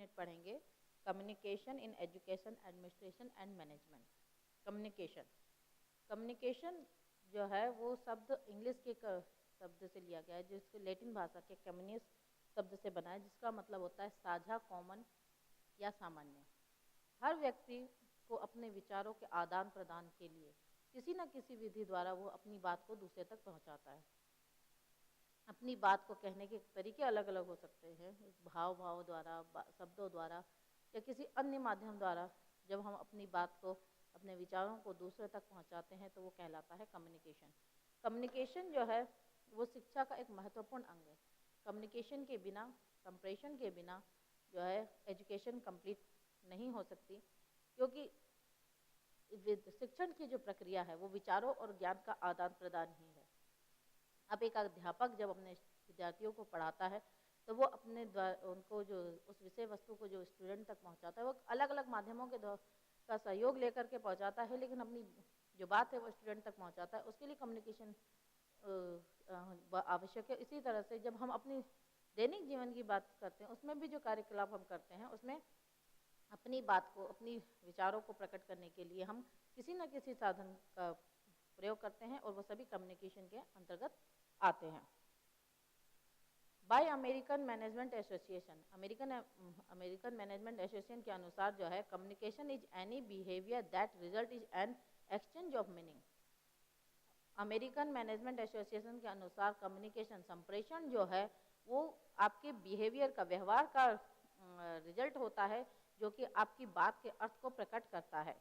Unit पढ़ेंगे communication in education administration and management. Communication जो है वो शब्द इंग्लिश के शब्द से लिया गया है, जिसको लैटिन भाषा के कम्युनिस शब्द से बना है, जिसका मतलब होता है साझा, कॉमन या सामान्य। हर व्यक्ति को अपने विचारों के आदान प्रदान के लिए किसी न किसी विधि द्वारा वो अपनी बात को दूसरे तक पहुंचाता है। अपनी बात को कहने के तरीके अलग अलग हो सकते हैं, भाव द्वारा, शब्दों द्वारा या किसी अन्य माध्यम द्वारा। जब हम अपनी बात को, अपने विचारों को दूसरे तक पहुंचाते हैं तो वो कहलाता है कम्युनिकेशन। कम्युनिकेशन जो है वो शिक्षा का एक महत्वपूर्ण अंग है। कम्युनिकेशन के बिना, संप्रेषण के बिना जो है एजुकेशन कंप्लीट नहीं हो सकती, क्योंकि शिक्षण की जो प्रक्रिया है वो विचारों और ज्ञान का आदान प्रदान ही है। अब एक अध्यापक जब अपने विद्यार्थियों को पढ़ाता है तो वो अपने उनको जो उस विषय वस्तु को जो स्टूडेंट तक पहुंचाता है वो अलग अलग माध्यमों के का सहयोग लेकर के पहुंचाता है, लेकिन अपनी जो बात है वो स्टूडेंट तक पहुंचाता है। उसके लिए कम्युनिकेशन आवश्यक है। इसी तरह से जब हम अपनी दैनिक जीवन की बात करते हैं उसमें भी जो कार्यकलाप हम करते हैं उसमें अपनी बात को, अपनी विचारों को प्रकट करने के लिए हम किसी न किसी साधन का प्रयोग करते हैं और वो सभी कम्युनिकेशन के अंतर्गत आते हैं। Bye American management association, American management association के अनुसार जो है communication is any behaviour that result is an exchange of meaning. American management association के अनुसार कम्युनिकेशन, संप्रेषण जो है वो आपके बिहेवियर का, व्यवहार का रिजल्ट होता है जो कि आपकी बात के अर्थ को प्रकट करता है।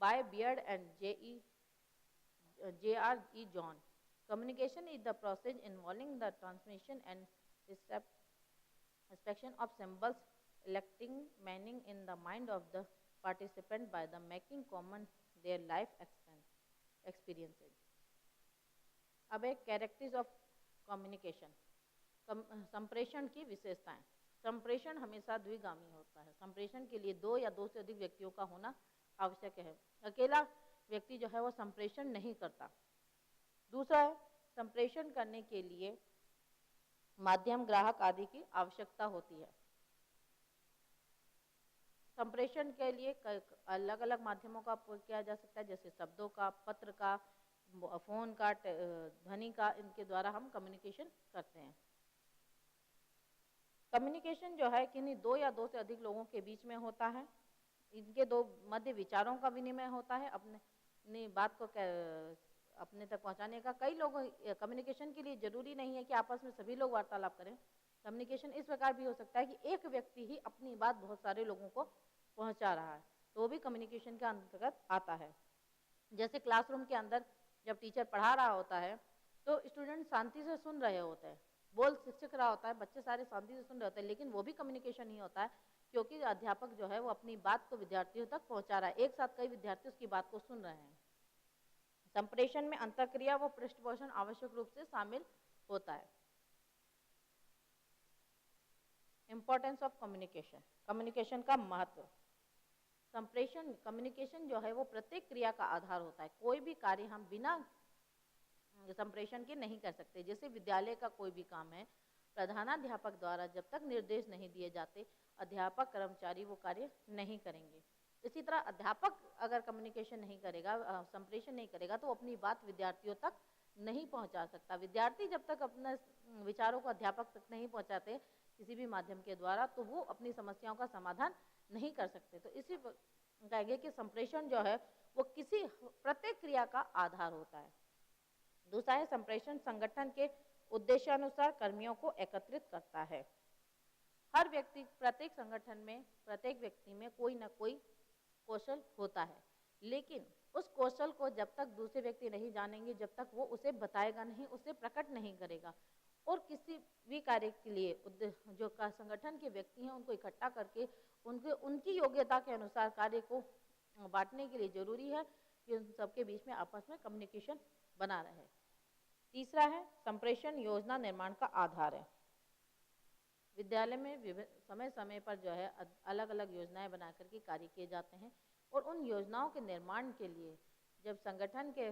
By Beard and J.R.E. John, communication is the process involving the transmission and reception of symbols, electing meaning in the mind of the participant by the making common their life experiences. अब एक characters of communication, संप्रेषण की विशेषताएं। संप्रेषण हमेशा द्विगामी होता है। संप्रेषण के लिए दो या दो से अधिक व्यक्तियों का होना आवश्यक है। अकेला व्यक्ति जो है वो संप्रेषण नहीं करता। दूसरा है, संप्रेषण करने के लिए माध्यम, ग्राहक आदि की आवश्यकता होती है। संप्रेषण के लिए अलग अलग माध्यमों का उपयोग किया जा सकता है, जैसे शब्दों का, पत्र का, फोन का, ध्वनि का, इनके द्वारा हम कम्युनिकेशन करते हैं। कम्युनिकेशन जो है किन्हीं दो या दो से अधिक लोगों के बीच में होता है। इनके दो मध्य विचारों का विनिमय होता है, अपने बात को अपने तक पहुंचाने का। कई लोगों, कम्युनिकेशन के लिए जरूरी नहीं है कि आपस में सभी लोग वार्तालाप करें। कम्युनिकेशन इस प्रकार भी हो सकता है कि एक व्यक्ति ही अपनी बात बहुत सारे लोगों को पहुंचा रहा है, तो वो भी कम्युनिकेशन के अंतर्गत आता है। जैसे क्लासरूम के अंदर जब टीचर पढ़ा रहा होता है तो स्टूडेंट शांति से सुन रहे होते हैं, बोल शिक्षक रहा होता है, बच्चे सारे शांति से सुन रहे होते हैं, लेकिन वो भी कम्युनिकेशन ही होता है, क्योंकि अध्यापक जो है वो अपनी बात को विद्यार्थियों तक पहुंचा रहा है। एक साथ कई विद्यार्थी उसकी बात को सुन रहे हैं। संप्रेषण में अंतःक्रिया व पृष्ठपोषण आवश्यक रूप से शामिल होता है। इंपॉर्टेंस ऑफ कम्युनिकेशन, कम्युनिकेशन का महत्व। संप्रेषण, कम्युनिकेशन जो है वो प्रत्येक क्रिया का आधार होता है। कोई भी कार्य हम बिना संप्रेषण के नहीं कर सकते। जैसे विद्यालय का कोई भी काम है, प्रधानाध्यापक द्वारा जब तक निर्देश नहीं दिए जाते, अध्यापक कर्मचारी वो कार्य नहीं करेंगे। इसी तरह अध्यापक अगर कम्युनिकेशन नहीं करेगा, संप्रेषण नहीं करेगा, तो अपनी बात विद्यार्थियों तक नहीं पहुंचा सकता। विद्यार्थी जब तक अपने विचारों को अध्यापक तक नहीं पहुंचाते किसी भी माध्यम के द्वारा, तो वो अपनी समस्याओं का समाधान नहीं कर सकते। तो इसी कहेंगे कि संप्रेषण जो है वो किसी प्रत्येक क्रिया का आधार होता है। दूसरा है, संप्रेषण संगठन के उद्देश्यानुसार कर्मियों को एकत्रित करता है। हर व्यक्ति, प्रत्येक संगठन में, प्रत्येक व्यक्ति में कोई ना कोई कौशल होता है, लेकिन उस कौशल को जब तक दूसरे व्यक्ति नहीं जानेंगे, जब तक वो उसे बताएगा नहीं, उसे प्रकट नहीं करेगा। और किसी भी कार्य के लिए जो संगठन के व्यक्ति हैं उनको इकट्ठा करके उनकी योग्यता के अनुसार कार्य को बांटने के लिए जरूरी है कि उन सबके बीच में आपस में कम्युनिकेशन बना रहे। तीसरा है, संप्रेषण योजना निर्माण का आधार है। विद्यालय में समय समय पर जो है अलग अलग योजनाएं बना करके कार्य किए जाते हैं, और उन योजनाओं के निर्माण के लिए जब संगठन के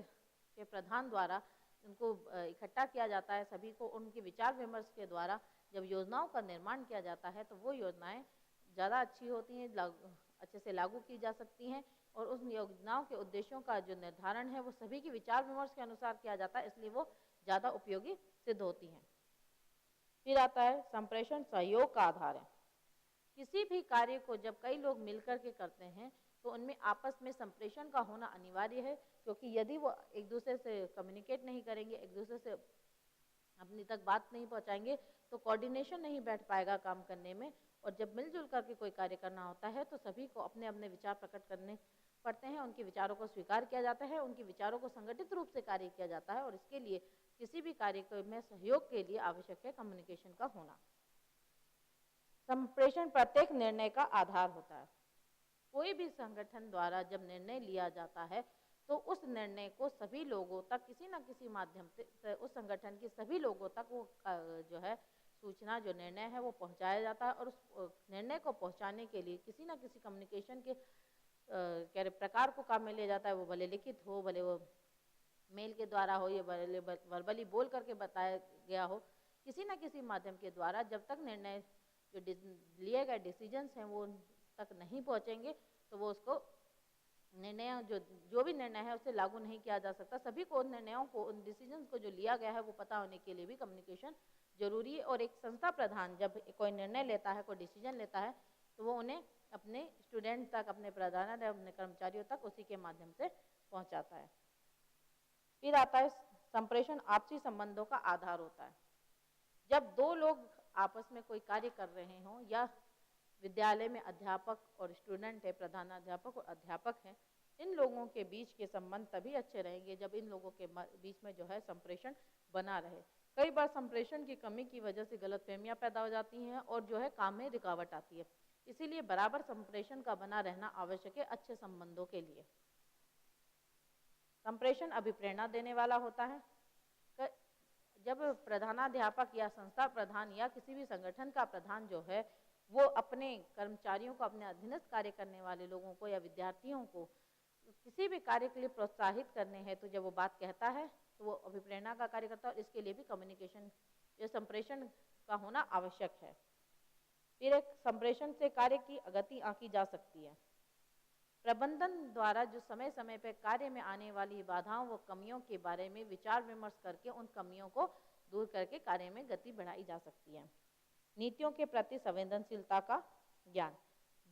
प्रधान द्वारा उनको इकट्ठा किया जाता है, सभी को उनके विचार विमर्श के द्वारा जब योजनाओं का निर्माण किया जाता है, तो वो योजनाएं ज़्यादा अच्छी होती हैं, अच्छे से लागू की जा सकती हैं, और उस योजनाओं के उद्देश्यों का जो निर्धारण है वो सभी के विचार विमर्श के अनुसार किया जाता है, इसलिए वो ज़्यादा उपयोगी सिद्ध होती हैं। फिर आता है संप्रेषण सहयोग का आधार है। किसी भी कार्य को जब कई लोग मिलकर के करते हैं तो उनमें आपस में संप्रेषण का होना अनिवार्य है, क्योंकि यदि वो एक दूसरे से कम्युनिकेट नहीं करेंगे, एक दूसरे से अपनी तक बात नहीं पहुंचाएंगे, तो कोऑर्डिनेशन नहीं बैठ पाएगा काम करने में। और जब मिलजुल करके कोई कार्य करना होता है तो सभी को अपने अपने विचार प्रकट करने पड़ते हैं, उनके विचारों को स्वीकार किया जाता है, उनके विचारों को संगठित रूप से कार्य किया जाता है, और इसके लिए किसी भी कार्य में सहयोग के लिए आवश्यक है कम्युनिकेशन का होना। संप्रेषण प्रत्येक निर्णय का आधार होता है। कोई भी संगठन द्वारा जब निर्णय लिया जाता है तो उस निर्णय को सभी लोगों तक किसी न किसी माध्यम से उस संगठन के सभी लोगों तक वो जो है सूचना, जो निर्णय है वो पहुंचाया जाता है, और उस निर्णय को पहुंचाने के लिए किसी न किसी कम्युनिकेशन के प्रकार को काम में लिया जाता है। वो भले लिखित हो, भले वो मेल के द्वारा हो, या भले वर्बली बोल करके बताया गया हो, किसी न किसी माध्यम के द्वारा जब तक निर्णय जो लिए गए डिसीजंस हैं वो तक नहीं पहुंचेंगे तो वो उसको निर्णय जो भी निर्णय है उसे लागू नहीं किया जा सकता। सभी को उन निर्णयों को, उन डिसीजंस को जो लिया गया है वो पता होने के लिए भी कम्युनिकेशन जरूरी है। और एक संस्था प्रधान जब कोई निर्णय लेता है, कोई डिसीजन लेता है, तो वो उन्हें अपने स्टूडेंट तक, अपने प्रधानाध्यापक, अपने कर्मचारियों तक उसी के माध्यम से पहुंचाता है। फिर आता है संप्रेषण आपसी संबंधों का आधार होता है। जब दो लोग आपस में कोई कार्य कर रहे हों, या विद्यालय में अध्यापक और स्टूडेंट है, प्रधानाध्यापक और अध्यापक हैं, इन लोगों के बीच के संबंध तभी अच्छे रहेंगे जब इन लोगों के बीच में जो है संप्रेषण बना रहे। कई बार संप्रेषण की कमी की वजह से गलतफहमियां पैदा हो जाती हैं और जो है काम में रुकावट आती है, इसीलिए बराबर संप्रेषण का बना रहना आवश्यक है अच्छे संबंधों के लिए। संप्रेषण अभिप्रेरणा देने वाला होता है। जब प्रधानाध्यापक या संस्था प्रधान या किसी भी संगठन का प्रधान जो है वो अपने कर्मचारियों को, अपने अधीनस्थ कार्य करने वाले लोगों को या विद्यार्थियों को किसी भी कार्य के लिए प्रोत्साहित करने हैं, तो जब वो बात कहता है तो वो अभिप्रेरणा का कार्य करता है, और इसके लिए भी कम्युनिकेशन या संप्रेषण का होना आवश्यक है। फिर एक संप्रेषण से कार्य की गति आंकी जा सकती है। प्रबंधन द्वारा जो समय समय पर कार्य में आने वाली बाधाओं व कमियों के बारे में विचार विमर्श करके उन कमियों को दूर करके कार्य में गति बढ़ाई जा सकती है। नीतियों के प्रति संवेदनशीलता का ज्ञान।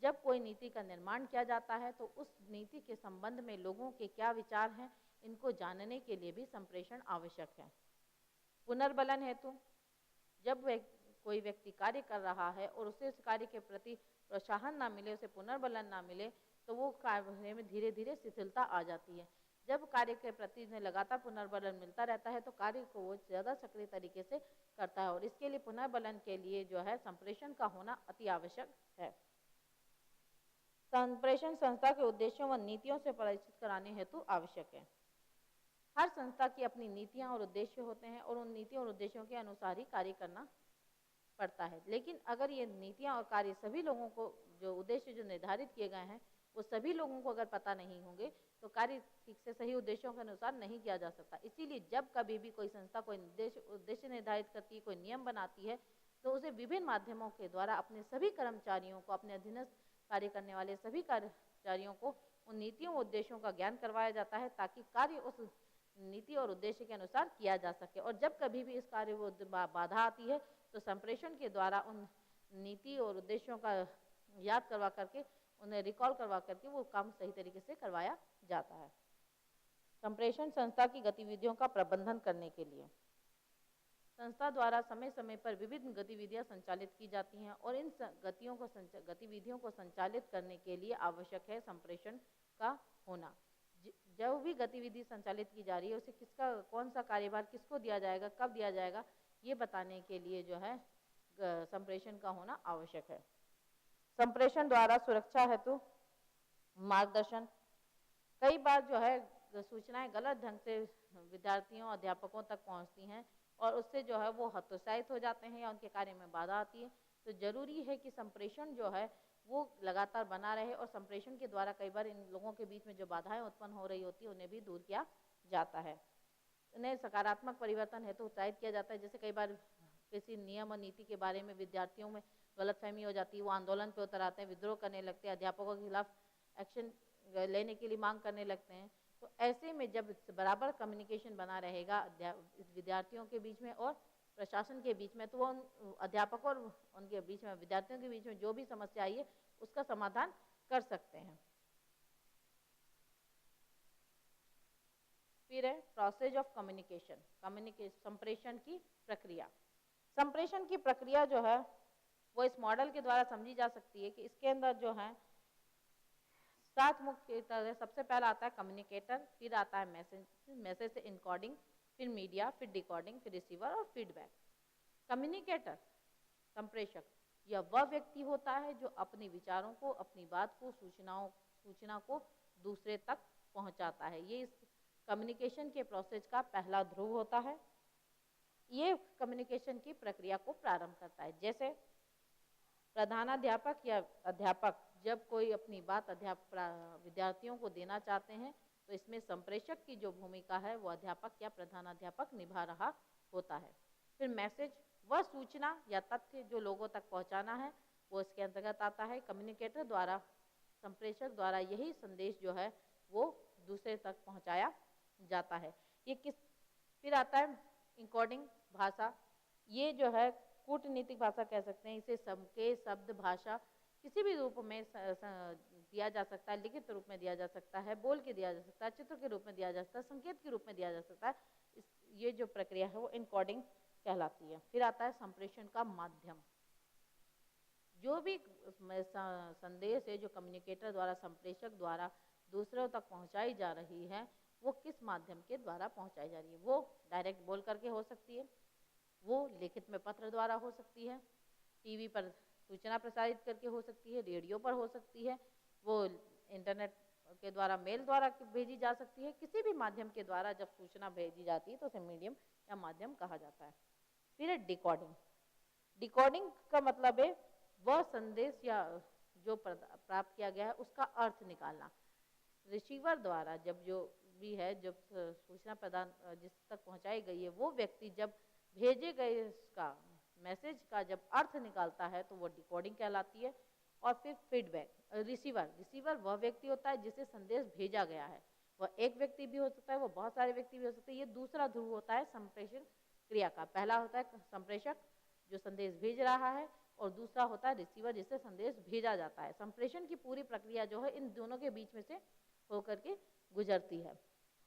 जब कोई नीति का निर्माण किया जाता है तो उस नीति के संबंध में लोगों के क्या विचार हैं, इनको जानने के लिए भी संप्रेषण आवश्यक है। पुनर्बलन हेतु, जब कोई व्यक्ति कार्य कर रहा है और उसे उस कार्य के प्रति प्रोत्साहन ना मिले, उसे पुनर्बलन ना मिले, तो वो कार्य में धीरे धीरे शिथिलता आ जाती है। जब कार्य के प्रति लगातार पुनर्बलन मिलता रहता है तो कार्य को वो ज़्यादा सक्रिय तरीके से करता है, और इसके लिए पुनर्बलन के लिए जो है संप्रेषण का होना अति आवश्यक है। संप्रेषण संस्था के उद्देश्यों व नीतियों से परिचित कराने हेतु आवश्यक है। हर संस्था की अपनी नीतियां और उद्देश्य होते हैं और उन नीतियों और उद्देश्यों के अनुसार ही कार्य करना पड़ता है। लेकिन अगर ये नीतियां और कार्य सभी लोगों को, जो उद्देश्य जो निर्धारित किए गए हैं वो सभी लोगों को अगर पता नहीं होंगे तो कार्य ठीक से सही उद्देश्यों के अनुसार नहीं किया जा सकता। इसीलिए जब कभी भी कोई संस्था कोई उद्देश्य निर्धारित करती है, कोई नियम बनाती है, तो उसे विभिन्न माध्यमों के द्वारा अपने सभी कर्मचारियों को, अपने अधीनस्थ कार्य करने वाले सभी कर्मचारियों को उन नीतियों और उद्देश्यों का ज्ञान करवाया जाता है, ताकि कार्य उस नीति और उद्देश्य के अनुसार किया जा सके। और जब कभी भी इस कार्य में बाधा आती है तो संप्रेषण के द्वारा उन नीति और उद्देश्यों का याद करवा करके, उन्हें रिकॉल करवा करके वो काम सही तरीके से करवाया जाता है। संप्रेषण संस्था की गतिविधियों का प्रबंधन करने के लिए संस्था द्वारा समय समय पर विभिन्न गतिविधियां संचालित की जाती हैं, और इन गतिविधियों को संचालित करने के लिए आवश्यक है संप्रेषण का होना। जो भी गतिविधि संचालित की जा रही है उसे किसका, कौन सा कार्यभार किसको दिया जाएगा, कब दिया जाएगा, ये बताने के लिए जो है संप्रेषण का होना आवश्यक है। संप्रेषण द्वारा सुरक्षा हेतु मार्गदर्शन। कई बार जो है सूचनाएं गलत ढंग से विद्यार्थियों, अध्यापकों तक पहुंचती हैं और उससे जो है वो हतोत्साहित हो जाते हैं या उनके कार्य में बाधा आती है। तो जरूरी है कि संप्रेषण जो है वो लगातार बना रहे, और संप्रेषण के द्वारा कई बार इन लोगों के बीच में जो बाधाएं उत्पन्न हो रही होती है उन्हें भी दूर किया जाता है। उन्हें सकारात्मक परिवर्तन हेतु उत्साहित किया जाता है। जैसे कई बार किसी नियम और नीति के बारे में विद्यार्थियों में गलतफहमी हो जाती है, वो आंदोलन पे उतर आते हैं, विद्रोह करने लगते हैं, अध्यापकों के खिलाफ एक्शन लेने के लिए मांग करने लगते हैं। तो ऐसे में जब बराबर कम्युनिकेशन बना रहेगा विद्यार्थियों के बीच में और प्रशासन के बीच में, तो वो अध्यापकों और उनके बीच में, विद्यार्थियों के बीच में जो भी समस्या आई है उसका समाधान कर सकते हैं। फिर है प्रोसेस ऑफ कम्युनिकेशन, संप्रेषण की प्रक्रिया। संप्रेषण की प्रक्रिया जो है वो इस मॉडल के द्वारा समझी जा सकती है कि इसके अंदर जो है 7 मुख्य तरह। सबसे पहला आता है कम्युनिकेटर, फिर आता है मैसेज से इनकोडिंग, फिर मीडिया, फिर डिकोडिंग, फिर रिसीवर और फीडबैक। कम्युनिकेटर, संप्रेषक, यह वह व्यक्ति होता है जो अपने विचारों को, अपनी बात को, सूचना को दूसरे तक पहुंचाता है। ये इस कम्युनिकेशन के प्रोसेस का पहला ध्रुव होता है। ये कम्युनिकेशन की प्रक्रिया को प्रारंभ करता है। जैसे प्रधानाध्यापक या अध्यापक जब कोई अपनी बात विद्यार्थियों को देना चाहते हैं तो इसमें संप्रेषक की जो भूमिका है वो अध्यापक या प्रधानाध्यापक निभा रहा होता है। फिर मैसेज, वह सूचना या तथ्य जो लोगों तक पहुंचाना है वो इसके अंतर्गत आता है। कम्युनिकेटर द्वारा, संप्रेषक द्वारा यही संदेश जो है वो दूसरे तक पहुंचाया जाता है। ये किस फिर आता है इनकोडिंग, भाषा। ये जो है कूटनीतिक भाषा कह सकते हैं इसे। संकेत, शब्द, भाषा किसी भी रूप में दिया जा सकता है, लिखित रूप में दिया जा सकता है, बोल के दिया जा सकता है, चित्र के रूप में दिया जा सकता है, संकेत के रूप में दिया जा सकता है। ये जो प्रक्रिया है वो इनकोडिंग कहलाती है। फिर आता है संप्रेषण का माध्यम। जो भी संदेश है जो कम्युनिकेटर द्वारा, संप्रेषक द्वारा दूसरों तक पहुंचाई जा रही है वो किस माध्यम के द्वारा पहुंचाई जा रही है। वो डायरेक्ट बोल करके हो सकती है, वो लिखित में पत्र द्वारा हो सकती है, टीवी पर सूचना प्रसारित करके हो सकती है, रेडियो पर हो सकती है, वो इंटरनेट के द्वारा, मेल द्वारा भेजी जा सकती है। किसी भी माध्यम के द्वारा जब सूचना भेजी जाती है तो उसे मीडियम या माध्यम कहा जाता है। फिर डिकोडिंग। डिकोडिंग का मतलब है वह संदेश या जो प्राप्त किया गया है उसका अर्थ निकालना। रिसीवर द्वारा जब जो भी है, जब सूचना प्रदान जिस तक पहुंचाई गई है वो व्यक्ति जब भेजे गए उसका मैसेज का जब अर्थ निकालता है तो वो डिकोडिंग कहलाती है। और फिर फीडबैक, रिसीवर वह व्यक्ति होता है जिसे संदेश भेजा गया है। वह एक व्यक्ति भी हो सकता है, वो बहुत सारे व्यक्ति भी हो सकते हैं। ये दूसरा ध्रुव होता है संप्रेषण क्रिया का। पहला होता है संप्रेषक जो संदेश भेज रहा है और दूसरा होता है रिसीवर जिससे संदेश भेजा जाता है। संप्रेषण की पूरी प्रक्रिया जो है इन दोनों के बीच में से होकर के गुजरती है।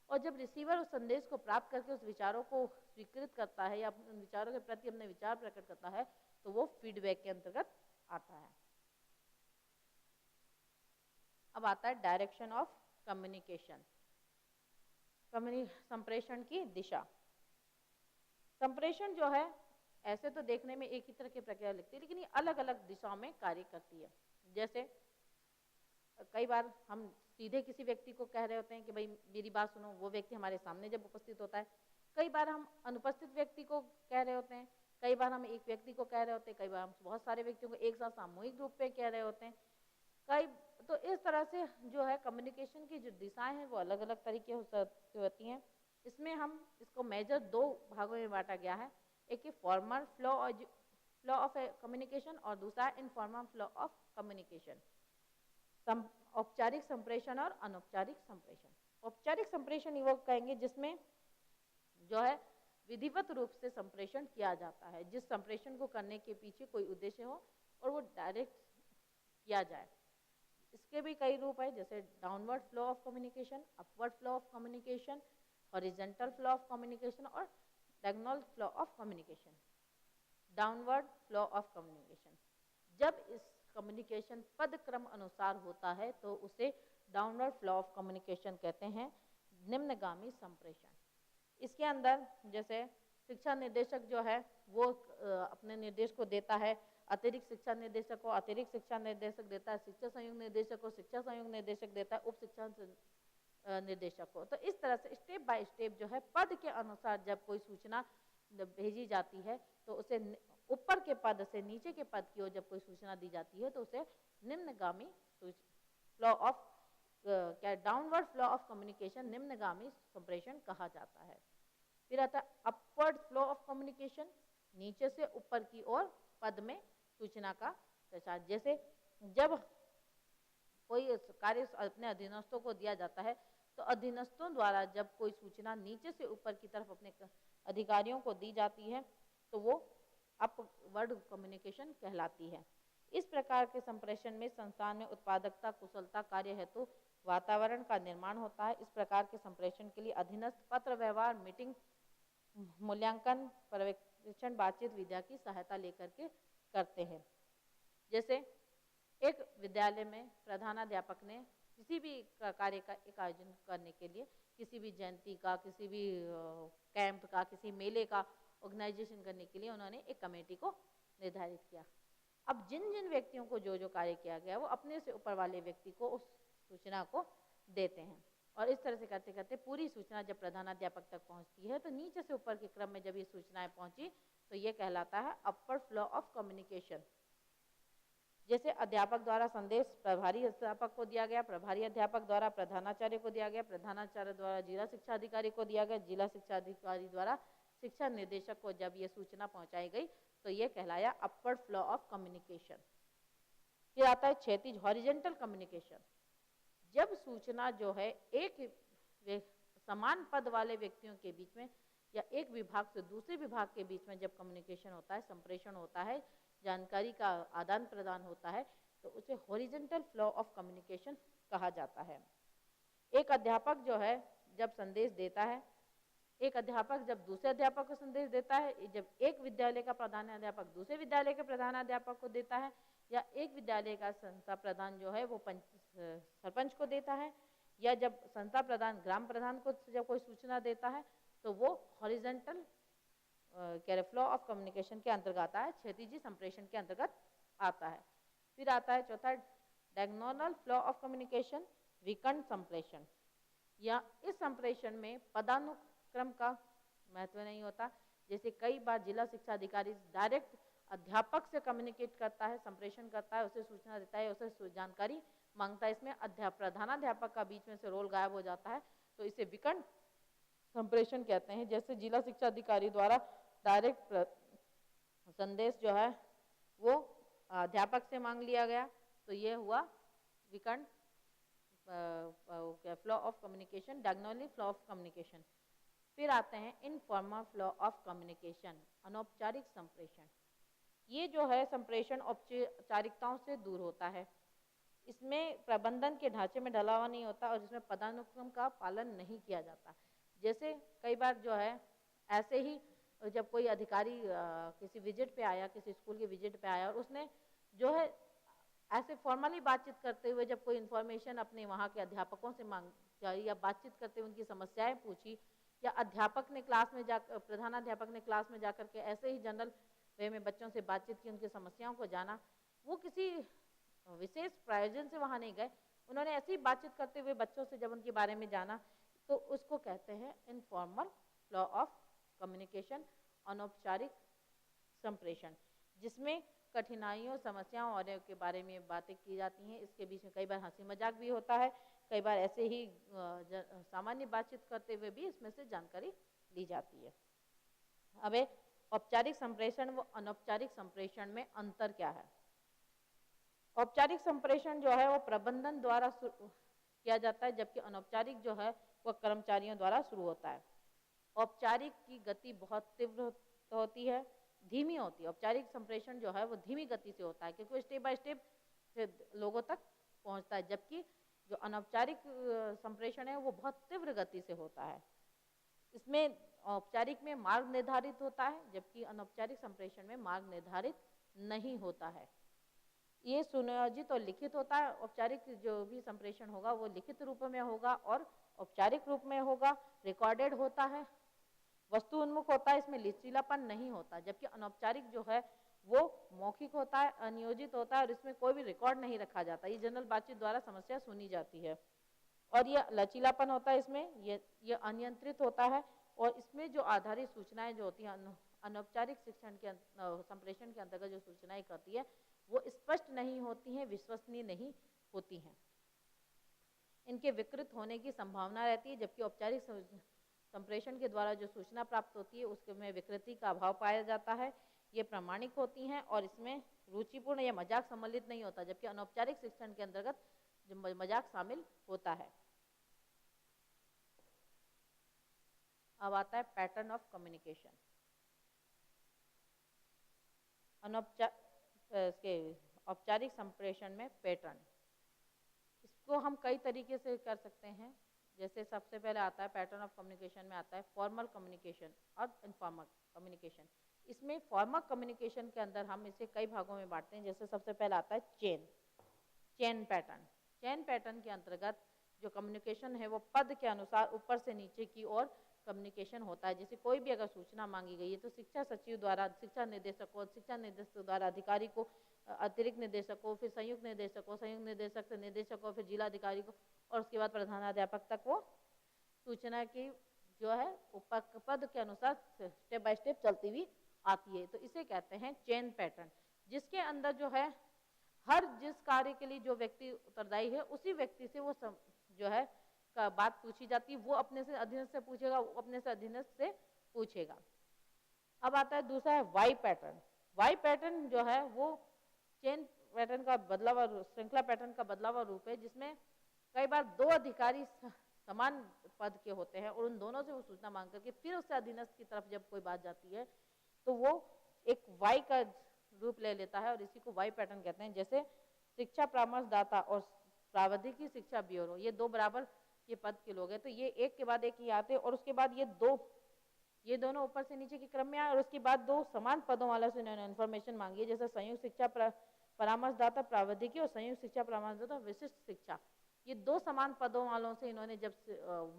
और जब रिसीवर उस संदेश को प्राप्त करके उस विचारों को स्वीकृत करता है या उन विचारों के प्रति अपने विचार प्रकट करता है तो वो फीडबैक के अंतर्गत आता है। अब आता है डायरेक्शन ऑफ कम्युनिकेशन, संप्रेषण की दिशा। संप्रेषण जो है ऐसे तो देखने में एक ही तरह की प्रक्रिया लगती है लेकिन ये अलग अलग दिशाओं में कार्य करती है। जैसे कई बार हम सीधे किसी व्यक्ति को कह रहे होते हैं कि भाई मेरी बात सुनो, वो व्यक्ति हमारे सामने जब उपस्थित होता है। कई बार हम अनुपस्थित व्यक्ति को कह रहे होते हैं, कई बार हम एक व्यक्ति को कह रहे होते हैं, कई बार हम बहुत सारे व्यक्तियों को एक साथ सामूहिक रूप पे कह रहे होते हैं। तो इस तरह से जो है कम्युनिकेशन की जो दिशाएं हैं वो अलग अलग तरीके से होती हैं। इसमें हम इसको मेजर 2 भागों में बांटा गया है। एक है फॉर्मल फ्लो ऑफ कम्युनिकेशन और दूसरा इनफॉर्मल फ्लो ऑफ कम्युनिकेशन, औपचारिक संप्रेषण और अनौपचारिक संप्रेषण। औपचारिक संप्रेषण वो कहेंगे जिसमें जो है विधिवत रूप से संप्रेषण किया जाता है, जिस संप्रेषण को करने के पीछे कोई उद्देश्य हो और वो डायरेक्ट किया जाए। इसके भी कई रूप है, जैसे downward flow of communication, upward flow of communication, horizontal flow of communication और diagonal flow of communication. Downward flow of communication, जब इस कम्युनिकेशन पद क्रम अनुसार होता है तो उसे डाउनवर्ड फ्लो ऑफ कम्युनिकेशन कहते हैं, निम्नगामी संप्रेषण। इसके अंदर जैसे शिक्षा निर्देशक जो है वो अपने निर्देश को देता है, अतिरिक्त शिक्षा निर्देशक को अतिरिक्त शिक्षा निर्देशक देता है, शिक्षा संयुक्त निर्देशक को शिक्षा संयुक्त निर्देशक देता है, उप शिक्षा निर्देशक को। तो इस तरह से स्टेप बाय स्टेप जो है पद के अनुसार जब कोई सूचना भेजी जाती है तो उसे ऊपर के पद से नीचे के पद की ओर जब कोई सूचना दी जाती है तो उसे निम्नगामी फ्लो ऑफ क्या डाउनवर्ड फ्लो ऑफ कम्युनिकेशन, निम्नगामी संप्रेषण कहा जाता है। फिर आता है अपवर्ड फ्लो ऑफ कम्युनिकेशन, नीचे से ऊपर की ओर पद में सूचना का प्रचार। जैसे जब कोई कार्य अपने अधीनस्थों को दिया जाता है तो अधीनस्थों द्वारा जब कोई सूचना नीचे से ऊपर की तरफ अपने अधिकारियों को दी जाती है तो वो अपवर्ड कम्युनिकेशन कहलाती है। इस प्रकार के संप्रेषण में संस्थान में उत्पादकता कुशलता कार्य हेतु वातावरण का निर्माण होता है। इस प्रकार के संप्रेषण के लिए अधीनस्थ पत्र व्यवहार, मीटिंग, मूल्यांकन, पर्यवेक्षण, बातचीत विद्या की सहायता लेकर के करते हैं। जैसे एक विद्यालय में प्रधानाध्यापक ने किसी भी कार्य का एक आयोजन करने के लिए, किसी भी जयंती का, किसी भी कैंप का, किसी मेले का ऑर्गेनाइजेशन करने के लिए उन्होंने एक कमेटी को निर्धारित किया। अब जिन जिन व्यक्तियों को जो जो कार्य किया गया वो अपने से ऊपर वाले व्यक्ति को उस सूचना को देते हैं और इस तरह से करते करते पूरी सूचना जब प्रधानाध्यापक तक पहुंचती है तो नीचे से ऊपर के क्रम में जब ये सूचनाएं पहुंची तो ये कहलाता है अपर फ्लो ऑफ कम्युनिकेशन। जैसे अध्यापक द्वारा संदेश प्रभारी अध्यापक को दिया गया, प्रभारी अध्यापक द्वारा प्रधानाचार्य को दिया गया, प्रधानाचार्य द्वारा जिला शिक्षा अधिकारी को दिया गया, जिला शिक्षा अधिकारी द्वारा शिक्षा निर्देशक को जब ये सूचना पहुंचाई गई तो ये कहलाया अपवर्ड फ्लो ऑफ कम्युनिकेशन। फिर आता है क्षैतिज हॉरिजेंटल कम्युनिकेशन। जब सूचना जो है एक समान पद वाले व्यक्तियों के बीच में या एक विभाग से दूसरे विभाग के बीच में जब कम्युनिकेशन होता है, संप्रेषण होता है, जानकारी का आदान प्रदान होता है तो उसे हॉरिजेंटल फ्लो ऑफ कम्युनिकेशन कहा जाता है। एक अध्यापक जो है जब संदेश देता है, एक अध्यापक जब दूसरे अध्यापक को संदेश देता है, जब एक विद्यालय का प्रधानाध्यापक दूसरे विद्यालय के प्रधानाध्यापक को देता है या एक विद्यालय का संस्था प्रधान जो है वो सरपंच को देता है या जब संस्था प्रधान ग्राम प्रधान को जब कोई सूचना देता है तो वो हॉरिजेंटल फ्लो ऑफ कम्युनिकेशन के अंतर्गत आता है, क्षैतिजी संप्रेषण के अंतर्गत आता है। फिर आता है चौथा डायगोनल फ्लो ऑफ कम्युनिकेशन, विकर्ण संप्रेषण। या इस संप्रेषण में पदानुक्रम का महत्व नहीं होता। जैसे कई बार जिला शिक्षा अधिकारी डायरेक्ट अध्यापक से कम्युनिकेट करता है, संप्रेषण करता है, उसे सूचना देता है, उसे जानकारी मांगता है। इसमें प्रधानाध्यापक का बीच में से रोल गायब हो जाता है तो इसे विकर्ण संप्रेषण कहते हैं। जैसे जिला शिक्षा अधिकारी द्वारा डायरेक्ट संदेश जो है वो अध्यापक से मांग लिया गया तो ये हुआ विकर्ण flow of communication, diagonally flow of communication. फिर आते हैं इनफॉर्मल फ्लो ऑफ कम्युनिकेशन, अनौपचारिक संप्रेषण। ये जो है संप्रेषण औपचारिकताओं से दूर होता है, इसमें प्रबंधन के ढांचे में ढला हुआ नहीं होता और इसमें पदानुक्रम का पालन नहीं किया जाता। जैसे कई बार जो है ऐसे ही जब कोई अधिकारी किसी विजिट पे आया, किसी स्कूल के विजिट पे आया और उसने जो है ऐसे फॉर्मली बातचीत करते हुए जब कोई इन्फॉर्मेशन अपने वहाँ के अध्यापकों से मांगी या बातचीत करते हुए उनकी समस्याएं पूछी या अध्यापक ने क्लास में जाकर प्रधानाध्यापक ने क्लास में जाकर के ऐसे ही जनरल वे में बच्चों से बातचीत की, उनकी समस्याओं को जाना, वो किसी विशेष प्रयोजन से वहाँ नहीं गए, उन्होंने ऐसे ही बातचीत करते हुए बच्चों से जब उनके बारे में जाना तो उसको कहते हैं इनफॉर्मल फ्लो ऑफ कम्युनिकेशन, अनौपचारिक संप्रेषण, जिसमें कठिनाइयों, समस्याओं और के बारे में बातें की जाती हैं। इसके बीच में कई बार हंसी मजाक भी होता है, कई बार ऐसे ही सामान्य बातचीत करते हुए भी इसमें से जानकारी ली जाती है। अब औपचारिक संप्रेषण व अनौपचारिक संप्रेषण में अंतर क्या है? औपचारिक संप्रेषण जो है वो प्रबंधन द्वारा किया जाता है जबकि अनौपचारिक जो है वह कर्मचारियों द्वारा शुरू होता है। औपचारिक की गति बहुत तीव्र होती है, धीमी होती है। औपचारिक संप्रेषण जो है वो धीमी गति से होता है क्योंकि वो स्टेप बाय स्टेप से लोगों तक पहुंचता है, जबकि जो अनौपचारिक संप्रेषण है वो बहुत तीव्र गति से होता है। इसमें औपचारिक में मार्ग निर्धारित होता है जबकि अनौपचारिक संप्रेषण में मार्ग निर्धारित नहीं होता है। ये सुनियोजित और लिखित होता है। औपचारिक जो भी संप्रेषण होगा वो लिखित रूप में होगा और औपचारिक रूप में होगा, रिकॉर्डेड होता है, वस्तु उन्मुख होता है, इसमें लचीलापन नहीं होता। जबकि अनौपचारिक जो है वो मौखिक होता है, अनियोजित होता है और इसमें कोई भी रिकॉर्ड नहीं रखा जाता। ये जनरल बातचीत द्वारा समस्या सुनी जाती है और ये लचीलापन होता है, इसमें ये अनियंत्रित होता है और इसमें जो आधारित सूचनाएं जो होती हैं अनौपचारिक शिक्षण के संप्रेषण के अंतर्गत जो सूचनाएं करती है वो स्पष्ट नहीं होती हैं, विश्वसनीय नहीं होती हैं, इनके विकृत होने की संभावना रहती है। जबकि औपचारिक संप्रेषण के द्वारा जो सूचना प्राप्त होती है उसके में विकृति का अभाव पाया जाता है, ये प्रामाणिक होती हैं और इसमें रुचिपूर्ण या मजाक सम्मिलित नहीं होता, जबकि अनौपचारिक शिक्षण के अंतर्गत मजाक शामिल होता है। अब आता है पैटर्न ऑफ कम्युनिकेशन। औपचारिक संप्रेषण में पैटर्न, इसको हम कई तरीके से कर सकते हैं। जैसे सबसे पहले आता है पैटर्न ऑफ कम्युनिकेशन में आता है फॉर्मल कम्युनिकेशन और इनफॉर्मल कम्युनिकेशन। इसमें फॉर्मल कम्युनिकेशन के अंदर हम इसे कई भागों में बांटते हैं। जैसे सबसे पहले आता है चेन पैटर्न। चेन पैटर्न के अंतर्गत जो कम्युनिकेशन है वो पद के अनुसार ऊपर से नीचे की ओर कम्युनिकेशन होता है। जैसे कोई भी अगर सूचना मांगी गई है तो शिक्षा सचिव द्वारा शिक्षा निर्देशक द्वारा अधिकारी को, अतिरिक्त निदेशक को, फिर संयुक्त निदेशक से निदेशक को, फिर जिला अधिकारी को, और उसके बाद प्रधानाध्यापक तक वो सूचना की जो है पद के अनुसार स्टेप बाय स्टेप चलती हुई आती है। तो इसे कहते हैं चेन पैटर्न, जिसके अंदर जो है हर जिस कार्य के लिए जो व्यक्ति उत्तरदायी है उसी व्यक्ति से वो जो है का बात पूछी जाती है। वो अपने से अधीनस्थ से पूछेगा, वो अपने से अधीनस्थ से पूछेगा। अब आता है दूसरा है वाई पैटर्न। वाई पैटर्न जो है वो चेन पैटर्न का बदलाव, श्रृंखला पैटर्न का बदलाव रूप है, जिसमें कई बार दो अधिकारी समान पद के होते हैं और उन दोनों से वो सूचना मांग करके फिर उससे अधीनस्थ की तरफ जब कोई बात जाती है तो वो एक वाई का रूप ले लेता है और इसी को वाई पैटर्न कहते हैं। जैसे शिक्षा परामर्शदाता और प्रावधिकी शिक्षा ब्यूरो, ये दो बराबर ये पद के लोग हैं, तो ये एक के बाद एक ही आते हैं और उसके बाद ये दोनों ऊपर से नीचे के क्रम में आए और उसके बाद दो समान पदों वाला से उन्होंने इन्फॉर्मेशन मांगी है। जैसे संयुक्त शिक्षा परामर्शदाता प्रावधिकी और संयुक्त शिक्षा परामर्शदाता विशिष्ट शिक्षा, ये दो समान पदों वालों से इन्होंने जब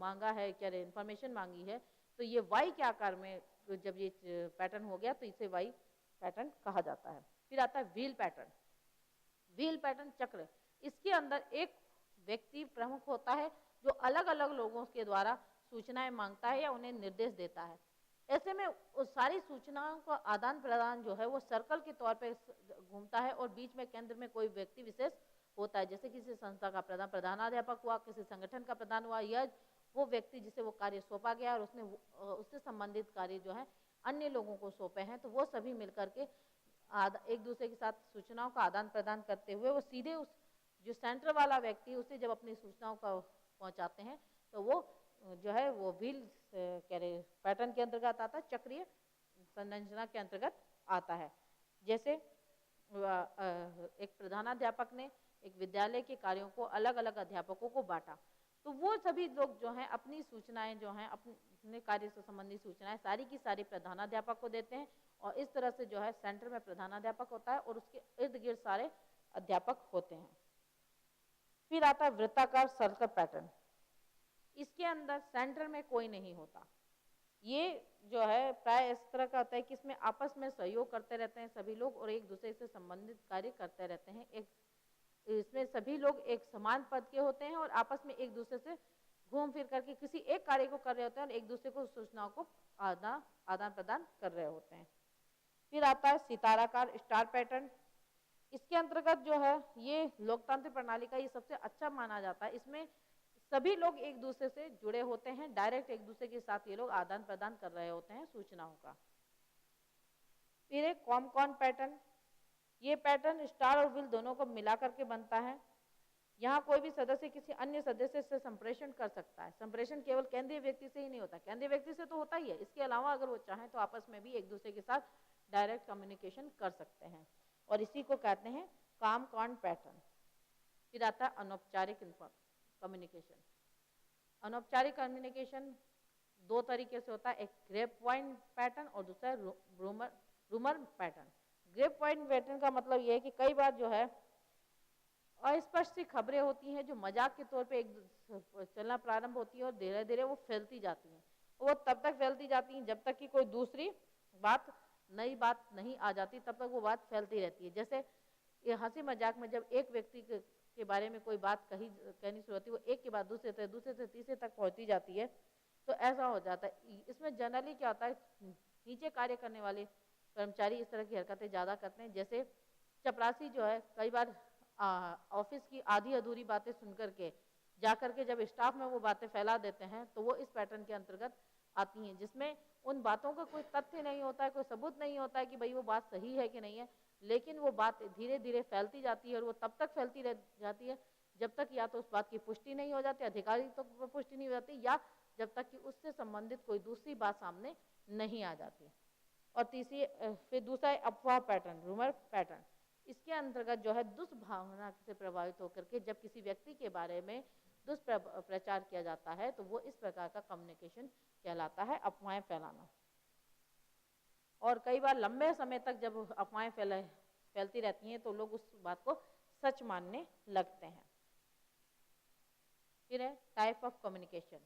मांगा है, क्या इन्फॉर्मेशन मांगी है, तो ये वाई के आकार में जब ये पैटर्न हो गया तो इसे वाई पैटर्न कहा जाता है। फिर आता है व्हील पैटर्न। व्हील पैटर्न चक्र, इसके अंदर एक व्यक्ति प्रमुख होता है जो अलग अलग लोगों के द्वारा सूचनाएं मांगता है या उन्हें निर्देश देता है। ऐसे में उस सारी सूचनाओं का आदान प्रदान जो है वो सर्कल के तौर पे घूमता है और बीच में केंद्र में कोई व्यक्ति विशेष होता है। जैसे किसी संस्था का प्रधानाध्यापक हुआ, किसी संगठन का प्रधान हुआ, या वो व्यक्ति जिसे वो कार्य सौंपा गया और उसने उससे संबंधित कार्य जो है अन्य लोगों को सौंपे हैं, तो वो सभी मिलकर के एक दूसरे के साथ सूचनाओं का आदान प्रदान करते हुए वो सीधे उस जो सेंटर वाला व्यक्ति उसे जब अपनी सूचनाओं का पहुंचाते हैं तो वो जो है वो व्हील पैटर्न के अंतर्गत आता है, चक्रीय संरचना के अंतर्गत आता है। जैसे एक प्रधानाध्यापक ने एक विद्यालय के कार्यों को अलग अलग अध्यापकों को बांटा, तो वो सभी लोग जो हैं अपनी सूचनाएं जो हैं अपने कार्य से संबंधित सूचनाएं सारी की सारी प्रधानाध्यापक को देते हैं और इस तरह से जो है सेंटर में प्रधानाध्यापक होता है और उसके इर्द गिर्द सारे अध्यापक होते हैं। फिर आता है वृत्ताकार सर्कल पैटर्न। इसके अंदर सेंटर में कोई नहीं होता। ये जो है प्राय इस तरह का होता है कि इसमें आपस में सहयोग करते रहते हैं सभी लोग और एक दूसरे से संबंधित कार्य करते रहते हैं। इसमें सभी लोग एक समान पद के होते हैं और आपस में एक दूसरे से घूम फिर करके किसी एक कार्य को कर रहे होते हैं और एक दूसरे को सूचनाओं को आदान प्रदान कर रहे होते हैं। फिर आता है सिताराकार स्टार पैटर्न। इसके अंतर्गत जो है ये लोकतांत्रिक प्रणाली का ये सबसे अच्छा माना जाता है। इसमें सभी लोग एक दूसरे से जुड़े होते हैं, डायरेक्ट एक दूसरे के साथ ये लोग आदान प्रदान कर रहे होते हैं सूचनाओं का। फिर एक कॉमकॉन पैटर्न। ये पैटर्न स्टार और व्हील दोनों को मिला करके बनता है। यहाँ कोई भी सदस्य किसी अन्य सदस्य से संप्रेषण कर सकता है। संप्रेषण केवल केंद्रीय व्यक्ति से ही नहीं होता, केंद्रीय व्यक्ति से तो होता ही है, इसके अलावा अगर वो चाहें तो आपस में भी एक दूसरे के साथ डायरेक्ट कम्युनिकेशन कर सकते हैं और इसी को कहते हैं कॉमकॉन पैटर्न। फिर आता है अनौपचारिक कम्युनिकेशन। अनौपचारिक कम्युनिकेशन दो तरीके से होता है, एक ग्रेप वाइन पैटर्न और दूसरा rumour pattern. Grapevine pattern का मतलब यह है कि कई बार जो है अस्पष्ट सी खबरें होती हैं जो मजाक के तौर पे एक चलना प्रारंभ होती है और धीरे धीरे वो फैलती जाती हैं। वो तब तक फैलती जाती हैं जब तक कि कोई दूसरी नई बात नहीं आ जाती, तब तक वो बात फैलती रहती है। जैसे ये हंसी मजाक में जब एक व्यक्ति के बारे में कोई बात कहनी शुरू होती है, वो एक के बाद दूसरे से तीसरे तक पहुंचती जाती है, तो ऐसा हो जाता है। इसमें जनरली क्या होता है, नीचे कार्य करने वाले कर्मचारी इस तरह की हरकतें ज़्यादा करते हैं। जैसे चपरासी जो है कई बार ऑफिस की आधी अधूरी बातें सुनकर के जाकर के जब स्टाफ में वो बातें फैला देते हैं, तो वो इस पैटर्न के अंतर्गत आती हैं, जिसमें उन बातों का कोई तथ्य नहीं होता है, कोई सबूत नहीं होता है कि भाई वो बात सही है कि नहीं है, लेकिन वो बात धीरे धीरे फैलती जाती है और वो तब तक फैलती रह जाती है जब तक या तो उस बात की पुष्टि नहीं हो जाती, अधिकारी तक पुष्टि नहीं हो जाती, या जब तक कि उससे संबंधित कोई दूसरी बात सामने नहीं आ जाती। और तीसरी फिर दूसरा है अफवाह पैटर्न, रूमर पैटर्न। इसके अंतर्गत जो है दुष्भावना से प्रभावित होकर के जब किसी व्यक्ति के बारे में दुष्प्रचार किया जाता है तो वो इस प्रकार का कम्युनिकेशन कहलाता है, अफवाहें फैलाना। और कई बार लंबे समय तक जब अफवाहें फैलती रहती हैं तो लोग उस बात को सच मानने लगते हैं। फिर है टाइप ऑफ कम्युनिकेशन,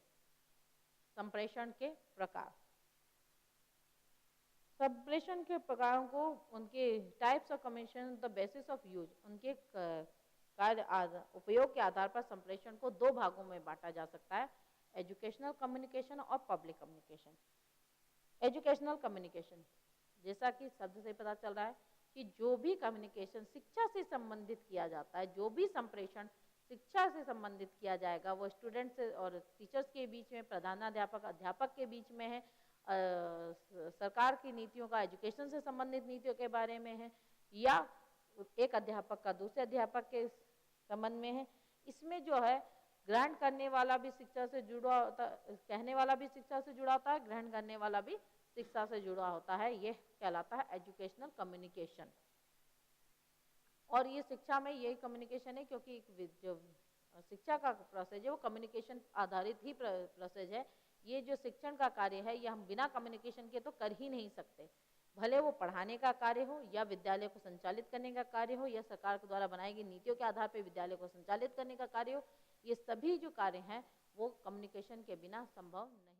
संप्रेषण के प्रकार। संप्रेषण के प्रकारों को उनके types of communication the basis of use, उनके कार्य उपयोग के आधार पर संप्रेषण को दो भागों में बांटा जा सकता है, एजुकेशनल कम्युनिकेशन और पब्लिक कम्युनिकेशन। एजुकेशनल कम्युनिकेशन, जैसा कि शब्द से पता चल रहा है कि जो भी कम्युनिकेशन शिक्षा से संबंधित किया जाता है, जो भी संप्रेषण शिक्षा से संबंधित किया जाएगा, वो स्टूडेंट्स और टीचर्स के बीच में, प्रधानाध्यापक अध्यापक के बीच में है, सरकार की नीतियों का एजुकेशन से संबंधित नीतियों के बारे में है, या एक अध्यापक का दूसरे अध्यापक के संबंध में है, इसमें जो है ग्रहण करने वाला भी शिक्षा से जुड़ा होता, कहने वाला भी शिक्षा से जुड़ा होता है, ग्रहण करने वाला भी शिक्षा से जुड़ा होता है, ये कहलाता है एजुकेशनल कम्युनिकेशन। और ये शिक्षा में यही कम्युनिकेशन है क्योंकि जो शिक्षा का प्रोसेस है वो कम्युनिकेशन आधारित ही प्रोसेस है। ये जो शिक्षण का कार्य है ये हम बिना कम्युनिकेशन के तो कर ही नहीं सकते, भले वो पढ़ाने का कार्य हो या विद्यालय को संचालित करने का कार्य हो या सरकार के द्वारा बनाई गई नीतियों के आधार पर विद्यालय को संचालित करने का कार्य हो, ये सभी जो कार्य हैं वो कम्युनिकेशन के बिना संभव नहीं।